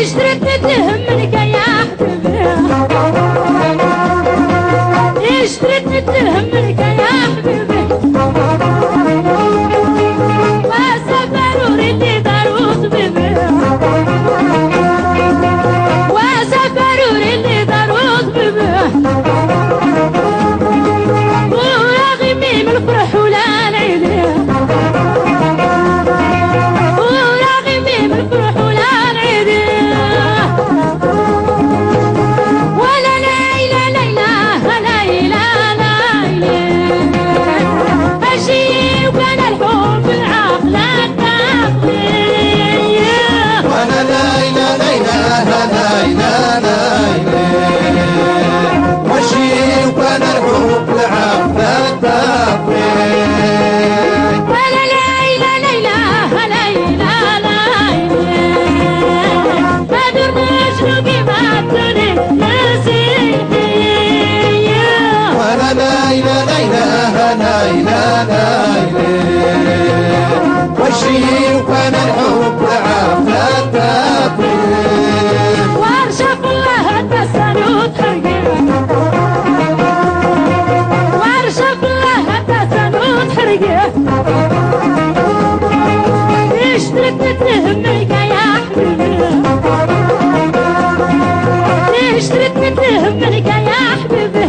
اشتريت تهمنك يا حبيبي اشتريت تهمنك يا حبيبي وسافروا اللي داروا طبيبي وسافروا اللي داروا طبيبي وراغي ميم الفرح ولا العيدي وراغي ميم الفرح ولا العيدي ولا ليلى ليلى ليلى ليلى أجي وكان الحب العقل التقليدي وانا ليلى ليلى ليلى ليلى وشي وكان الحب العقل التقليد ولا ليلى ليلى ليلى ليلى بدر مشروقي ما تدري نسيتي وانا ليلى ليلى ليلى ليلى وشي وكان الحب العقل التقليد وارشف الله التسنود حقي وارشف الله التسنود حقي اشتريت تهمك يا حبيبي اشتريت تهمك يا حبيبي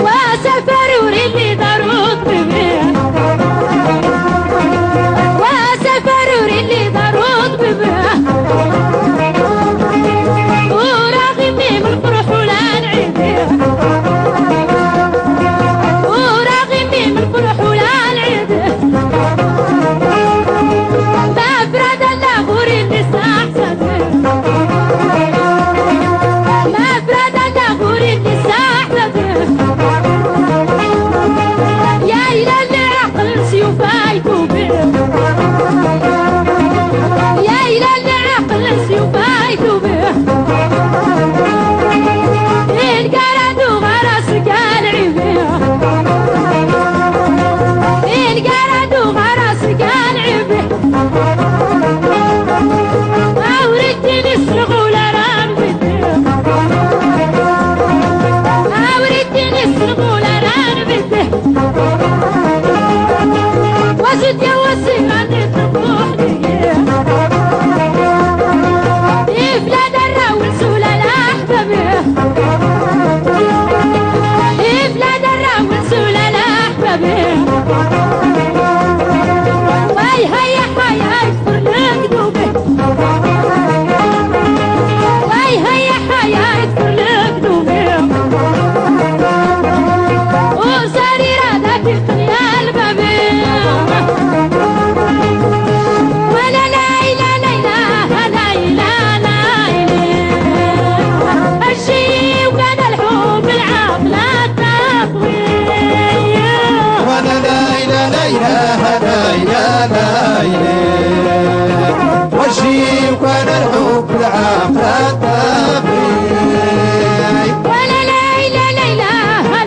وسافروا اللي داروا طبيبي وسافروا اللي داروا طبيبي وراغي ميم الفرح ولا العيدي وراغي ميم الفرح ولا العيدي مفرد الغور اللي استحسن مفرد الغور اللي استحسن يا إلى العقل سيوفايتو بيه يا إلى العقل سيوفايتو بيه القرد وغرسك العبيه القرد وغرسك العبيه أوردتني الصغول ران بديه أوردتني الصغول ران بديه وزد يا وسيم عندي تطوح ليه إفلاد الراول سولا الأحبابي إفلاد الراول سولا الأحبابي واي هيا حيا يكفر لك دوبي واي هيا حيا يكفر لك دوبي وساري رادك يقني البابي ولا ليلى ليلى ليلى ليلى أجي وكان الحب العقل التقوية وانا ليلى ليلى ليلى ليلى وشي وكان الحب العقل التقليد ولا ليلى ليلى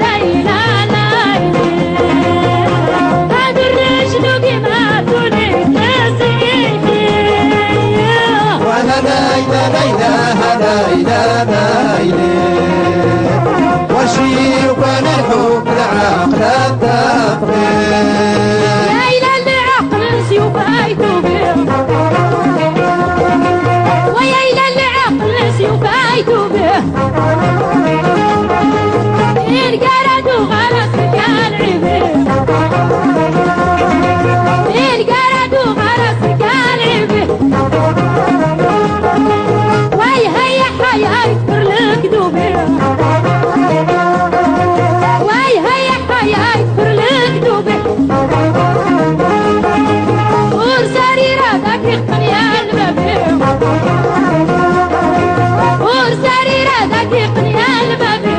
ليلى ليلى هذا الرجل بما تريد نسيتي وانا ليلى ليلى ليلى ليلى وشي وكان الحب العقل التقليد ليلى العقل سيوفايتو بيه ويا إلى العقل سيوفايتو بيه القرد وغرسك العبيه القرد وغرسك العبيه واي هيا حيا يكفر لك دوبي واي هيا حيا يكفر لك دوبي ورساري رادك يقني البابي ورساري رادك يقني البابي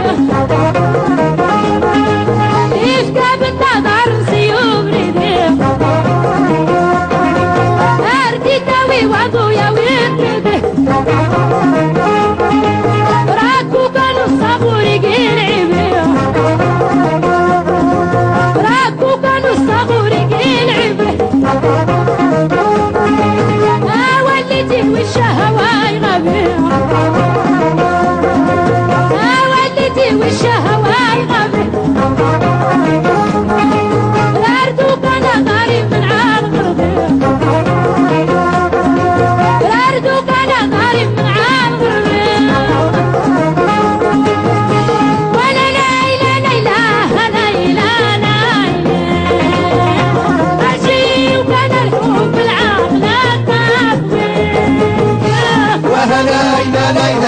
إفكا بالنظر سيوب ردي أردي تاوي وضو يا ويتردي راكو كانوا الصغوري قيل عبيه راكو كانوا الصغوري قيل عبيه وليت لا